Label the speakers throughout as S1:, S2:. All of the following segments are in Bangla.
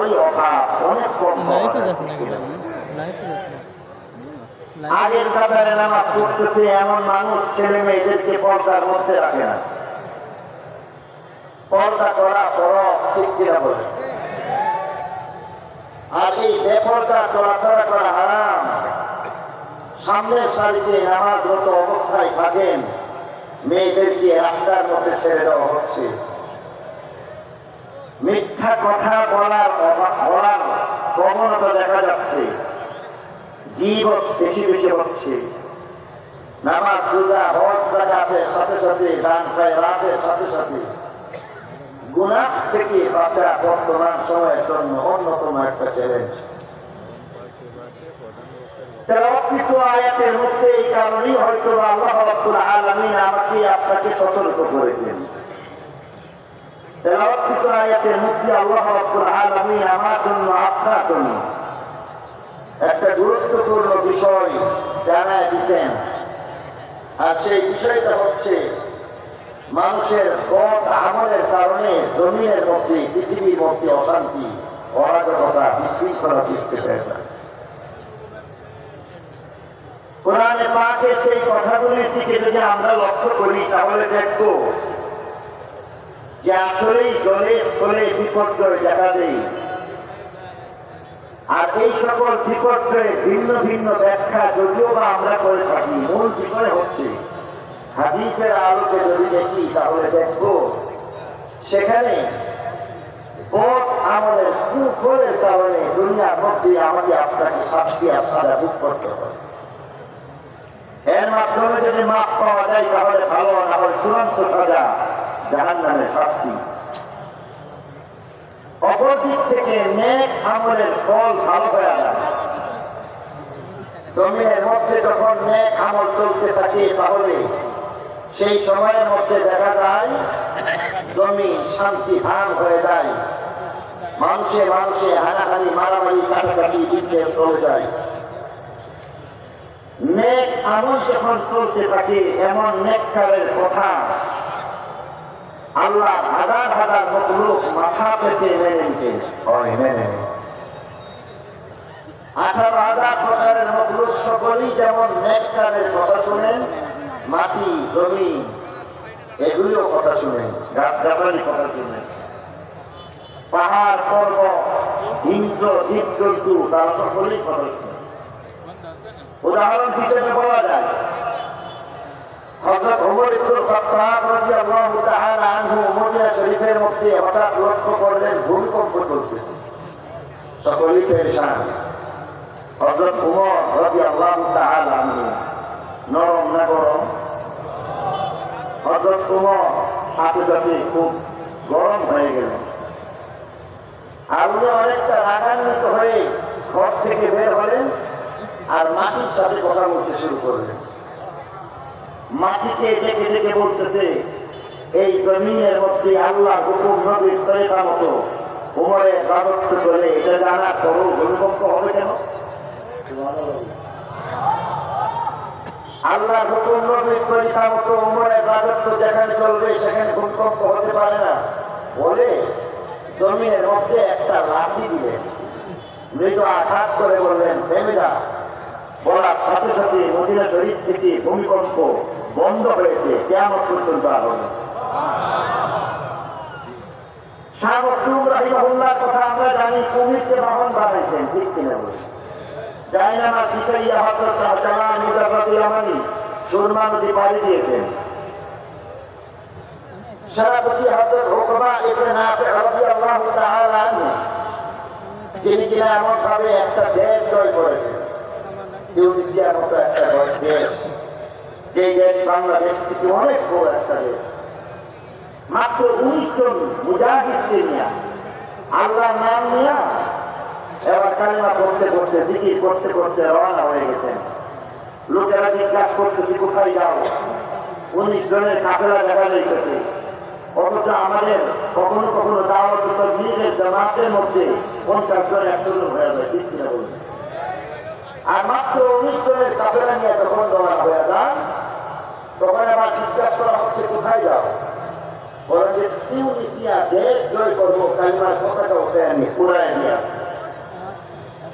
S1: বড়ই অভাব, অনেক কম। আগের কাতারে নামাজ পড়তেছে এমন মানুষ ছেলে মেয়েদেরকে পর্দার মধ্যে রাখে না। পর্দা করা ফরজ, ঠিক কিনা বলে? আর এই বেপর্দা চলাফেরা করা হারাম। সামনের সারিতে নামাজরত অবস্থায় থাকেন, মেয়েদেরকে রাস্তার মধ্যে ছেড়ে দেওয়া হচ্ছে। মিথ্যা কথা বলার প্রবণতা দেখা যাচ্ছে। গীবত বেশি বেশি হচ্ছে। নামাজ রোজা হজ যাকাতের সাথে সাথে, দান খায়রাতের সাথে সাথে গুনাহ থেকে বাঁচা বর্তমান সময়ের জন্য অন্যতম একটা চ্যালেঞ্জ। তেলাওয়াতকৃত আয়াতের মধ্যে এই কারণেই হয়তো আল্লাহ রাব্বুল আলামিন আমাকে আপনাকে সতর্ক করেছেন। তেলাওয়াতকৃত আয়াতের মধ্যে আল্লাহ রাব্বুল আলামিন আমার জন্য, আপনার জন্য একটা গুরুত্বপূর্ণ বিষয় জানায় দিয়েছেন। আর সেই বিষয়টা হচ্ছে মানুষের বদ আমলের কারণে জমিনের মধ্যে, পৃথিবীর মধ্যে অশান্তি, অরাজকতা, বিশৃঙ্খলা সৃষ্টি হয়ে যায়। কোরআনে পাকের সেই কথাগুলির দিকে যদি আমরা লক্ষ্য করি তাহলে দেখব যে আসলেই জলে স্থলে বিপর্যয় দেখা দেয়। আর এই সকল বিপর্যয়ে ভিন্ন ভিন্ন ব্যাখ্যা যদিও বা আমরা করে থাকি, মূল বিষয় হচ্ছে হাদিসের আলোকে যদি দেখি তাহলে দেখব সেখানে বদ আমলের কুফলের কারণে দুনিয়ার মধ্যে আমাকে আপনাকে শাস্তি আর সাজা ভোগ করতে হবে। এর মাধ্যমে যদি মাফ পাওয়া যায় তাহলে ভালো, না হলে চূড়ান্ত সাজা জাহান্নামের শাস্তি। অপরদিক থেকে নেক আমলের ফল ভালো হয়ে যায়। জমিনের মধ্যে যখন নেক আমল চলতে থাকে তাহলে সেই সময়ের মধ্যে দেখা যায় জমি শান্তি ধান হয়ে যায়। মানুষে মানুষে হানাহানি, মারামারি, কাটাকাটি, বিদ্বেষ চলে যায়। নেক আমল যখন চলতে থাকে এমন নেককারের কথা আল্লাহ হাজার হাজার মখলুক মাথা পেতে মেনে নিতেন। 18,000 প্রকারের মখলুক সকলেই যেমন নেককারের কথা শুনেন, মাটি, জমি এগুলিও কথা শুনেন, গাছগাছালি কথা শুনেন, পাহাড় পর্বত, হিংস্র জীবজন্তু তারা সকলেই কথা শুনেন। উদাহরণ হিসেবে বলা যায় হযরত ওমর ইবনে খাত্তাব রাদিয়াল্লাহু তাআলা আনহু মদিনা শরীফের মধ্যে হঠাৎ লক্ষ্য করলেন ভূমিকম্প চলতেছে, সকলেই পেরেশান। হযরত ওমর রাদিয়াল্লাহু তাআলা আনহু নরম না গরম? হযরত ওমর সাথে সাথে খুব গরম হয়ে গেলেন। আর উনি অনেকটা রাগান্বিত হয়ে ঘর থেকে বের হলেন আর মাটির সাথে কথা বলতে শুরু করলেন। মাটিকে ডেকে ডেকে বলতেছে, এই জমিনের মধ্যে আল্লাহ হুকুম নবীর তরিকা মতো উমরের রাজত্ব চলে, এটা জানার পরও ভূমিকম্প হবে কেন? আল্লাহ হুকুম নবীর তরিকা মতো উমরের রাজত্ব যেখানে চলবে সেখানে ভূমিকম্প হতে পারে না বলে জমিনের মধ্যে একটা লাঠি দিলেন, মৃদু আঘাত করে বললেন, থেমে যা। বলার সাথে সাথে মদিনা শরীফ থেকে ভূমিকম্প বন্ধ হয়েছে, কিয়ামত পর্যন্ত আর হবে। শাহ মখদুম রাহিমাহুল্লাহর কথা আমরা জানি, কুমিরকে বাহন বানাইছেন, ঠিক কিনা বলি? জায়নামাজ বিছাইয়া হযরত শাহজালাল মুজাফফর ইয়ামানি সুরমা নদী পাড়ি দিয়েছেন। সেনাপতি হযরত উকবা ইবনে নাফি রাদিয়াল্লাহু তাআলা আনহু যিনি কিনা এমন ভাবে একটা দেশ জয় করেছেন, টিউনিসিয়ার মতো একটা দেশ, যে দেশ বাংলাদেশ থেকে অনেক বড় একটা দেশ, মাত্র 19 জন মুজাহিদকে নিয়ে আল্লাহর নাম নিয়ে এবার কালিমা পড়তে পড়তে, জিকির করতে করতে রওনা হয়ে গেছেন। লোকেরা জিজ্ঞাসা করতেছে, কোথায় যাও? 19 জনের কাফেলা দেখা যাইতেছে। অথচ আমাদের কখনো কখনো দাওয়াত তাবলীগের জামাতের মধ্যে 50 জন 100 জন হয়ে যায়, ঠিক কিনা বলুন? আর মাত্র 19 জনের কাফেলা নিয়ে যখন রওনা হয়ে যান তখন আবার জিজ্ঞাসা করা হচ্ছে, কোথায় যাও? বলেন যে টিউনিসিয়া দেশ জয় করবো, কালিমার কথাটা উঠে আনি পুরাই নিয়ে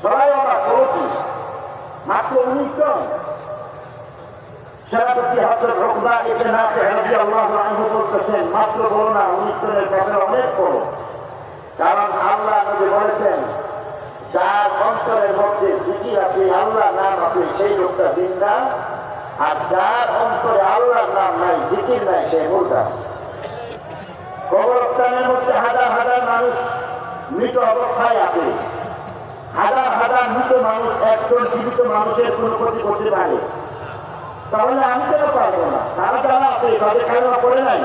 S1: সবাই আমরা করছি মাত্র 19 জন। সেনাপতি হযরত উকবা ইবনে নাফি রাদিয়াল্লাহু আনহু বলতেছেন, মাত্র বলো না, 19 জনের কাছে অনেক বড়। কারণ আল্লাহ নবী বলেছেন, যার অন্তরের মধ্যে জিকির আছে, আল্লাহ নাম আছে, সেই লোকটা জিন্দা, আর যার অন্তরে আল্লাহর নাম নাই, জিকির নাই, সে মুর্দা। কবরস্থানের মধ্যে হাজার হাজার মানুষ মৃত অবস্থায় আছে। হাজার হাজার মৃত মানুষ একজন জীবিত মানুষের কোনো ক্ষতি করতে পারে, তাহলে আমি কেন পারবো না? তারা যারা আছে তাদের কারণে পড়ে নাই,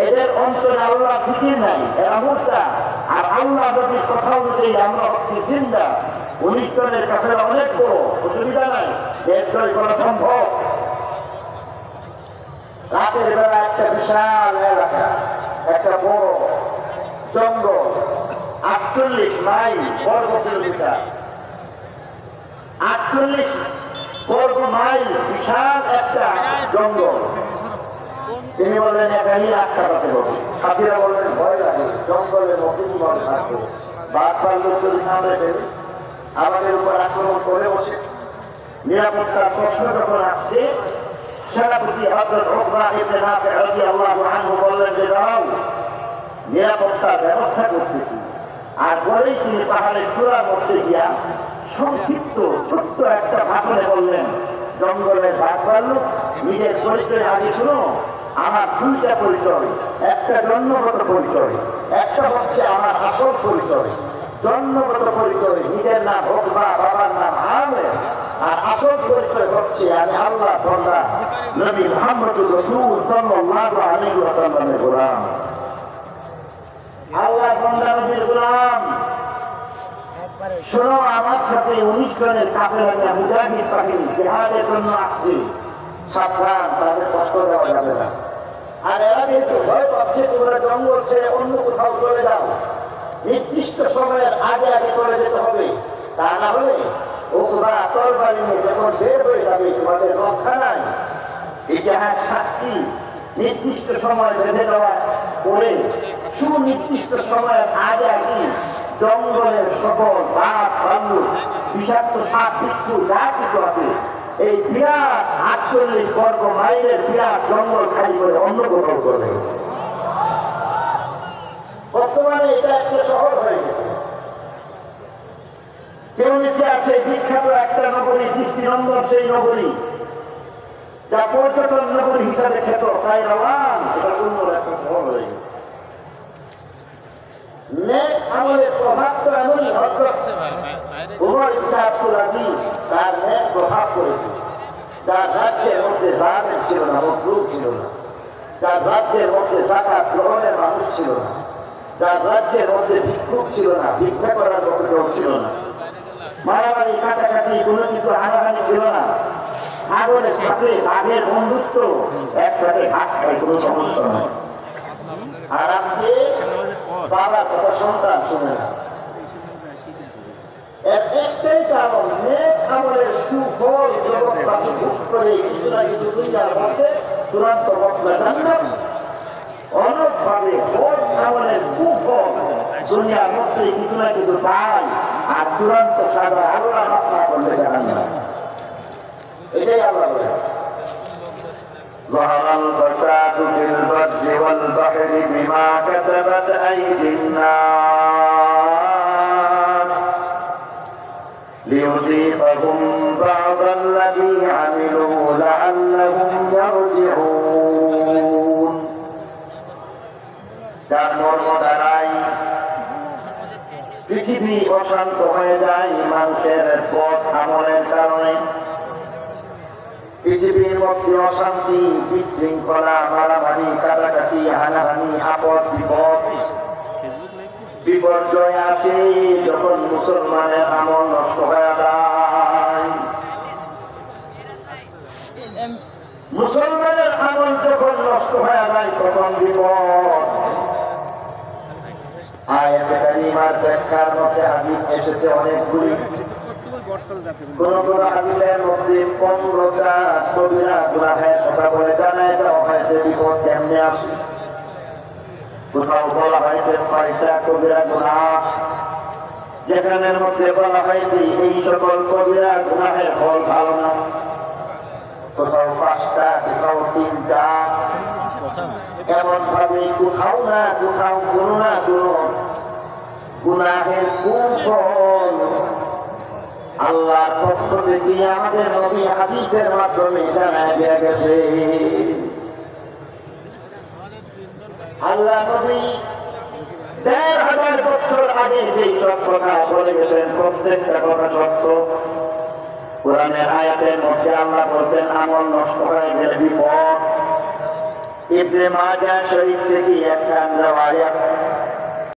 S1: এদের অন্তরে আল্লাহ জিকির নাই, এরা মুর্দা। আর আল্লাহ নবীর কথা অনুযায়ী আমরা হচ্ছি জিন্দা। 19 জনের কাছে অনেক বড়, অসুবিধা নাই, দেশ জয় করা সম্ভব। রাতের বেলা একটা বিশাল এলাকা, একটা বড় জঙ্গল, 48 মাইল বর্গ কিলোমিটার, 48 বর্গ মাইল বিশাল একটা জঙ্গল। তিনি বললেন, এখানেই আখ্যা রাখতে হবে। সাথীরা বললেন, ভয় লাগে, জঙ্গলের মধ্যে কিভাবে থাকবো? বাঘ ভাল্লুক যদি সামনে ফেলে আমাদের উপর আক্রমণ করে বসে। নিরাপত্তার প্রশ্ন যখন আসছে, সেনাপতি হযরত উকবা ইবনে নাফি রাদিয়াল্লাহু আনহু বললেন যে, দাও, নিরাপত্তার ব্যবস্থা করতেছি। আর বলেই তিনি পাহাড়ের চূড়ার মধ্যে গিয়া সংক্ষিপ্ত ছোট্ট একটা ভাষণে বললেন, জঙ্গলের বাঘ ভাল্লুক নিজের চরিত্রের আগে শুনো, আমার 2টা পরিচয়। একটা জন্মগত পরিচয়, একটা হচ্ছে আমার আসল পরিচয়। জন্মগত পরিচয় নিজের নাম উকবা, বাবার নাম আমের, আর আসল পরিচয় হচ্ছে আমি আল্লাহ বান্দা নবী মুহাম্মদুর রাসূল সাল্লাল্লাহু আলাইহি ওয়াসাল্লামের গোলাম। আল্লাহ বান্দা নবীর গোলাম। শোনো, আমার সাথে 19 জনের কাফেলা নিয়ে মুজাহিদ বাহিনী জিহাদের জন্য আসছে। সাবধান, তাদের কষ্ট দেওয়া যাবে না। আর এরা যেহেতু ভয় পাচ্ছে, তোমরা জঙ্গল ছেড়ে অন্য কোথাও চলে যাও, নির্দিষ্ট সময়ের আগে আগে চলে যেতে হবে। তা না হলে উকবা তরবারি নিয়ে যখন বের হয়ে যাবে, তোমাদের রক্ষা নাই। ইতিহাস সাক্ষী, নির্দিষ্ট সময় বেঁধে দেওয়া করে সুনির্দিষ্ট সময়ের আগে আগে জঙ্গলের সকল বাঘ ভাল্লুক, বিষাক্ত সাপ বিচ্ছু যা কিছু আছে, এই বিরাট 48 বর্গ মাইলের বিরাট জঙ্গল খালি করে অন্য কোথাও চলে গেছে। বর্তমানে এটা একটা শহর হয়ে গেছে। টিউনিসিয়ার সেই বিখ্যাত একটা নগরী, দৃষ্টিনন্দন সেই নগরী, যা পর্যটন নগরী হিসাবে খ্যাত, তাই রওয়ান সেটা সুন্দর একটা শহর হয়ে গেছে। নেক আমলের প্রভাব তো এমনই, হযরত উমর ইবনে আব্দুল আজিজ তার নেক প্রভাব করেছে। যার রাজ্যের মধ্যে জালেম ছিল না, মজলুম ছিল না, যার রাজ্যের মধ্যে যাকাত গ্রহণের মানুষ ছিল না, যার রাজ্যের মধ্যে ভিক্ষুক ছিল না, ভিক্ষা করার মতো কেউ ছিল না, মারামারি কাটাকাটি কোনো কিছু হানাহানি ছিল না, সাগরের সাথে বাঘের বন্ধুত্ব, একসাথে ঘাস খায়, কোনো সমস্যা নয়। আর আজকে বাবার কথা সন্তান শুনে না। একটাই কারণ, নেক আমলের সুফল জগৎবাসী ভোগ করে কিছু না কিছু দুনিয়ার মধ্যে চূড়ান্ত বদলা জান্নাত, অনেকভাবে বদ আমলের কুফল দুনিয়ার মধ্যে কিছু না কিছু পায়, আর চূড়ান্ত সাজা আল্লাহ মাফ না করলে জাহান্নাম। এটাই আল্লাহ বলে, ظهر الفساد في البر والبحر بما كسبت أيدي الناس ليذيقهم بعض الذي عملوا لعلهم يرجعون। যার মর্ম দ্বারাই পৃথিবী অশান্ত হয়ে যায় মানুষের পথ আমলের কারণে। পৃথিবীর মধ্যে অশান্তি, বিশৃঙ্খলা, মারামারি, কাটাকাটি, হানাহানি, আপদ বিপদ, বিপর্যয় আসে যখন মুসলমানের আমল নষ্ট হয়ে যায়। মুসলমানের আমল যখন নষ্ট হয়ে যায় তখন বিপদ। আয়াতে কারিমার ব্যাখ্যার মধ্যে হাদিস এসেছে অনেকগুলি। কোন কোন হাদিসের মধ্যে 15টা কবিরা গুনাহের কথা বলে জানায় দেওয়া হয়েছে বিপদ কেমনে আসে। কোথাও বলা হয়েছে 6টা কবিরা গুনাহ, যেখানের মধ্যে বলা হয়েছে এই সকল কবিরা গুনাহের ফল ভালো না। কোথাও 5টা, কোথাও 3টা, এমন ভাবে কোথাও না কোথাও কোনো না কোনো গুনাহের কুফল আল্লাহর পক্ষ থেকে আমাদের নবী হাদিসের মাধ্যমে জানায় দেয়া গেছে। আল্লাহ নবী 1500 বছর আগে যেই সব কথা বলে গেছেন প্রত্যেকটা কথা সত্য। কোরআনের আয়াতের মধ্যে আল্লাহ বলছেন আমল নষ্ট হয়ে গেলে বিপদ। ইবনে মাজাহ শরীফ থেকে একটা রিওয়ায়াত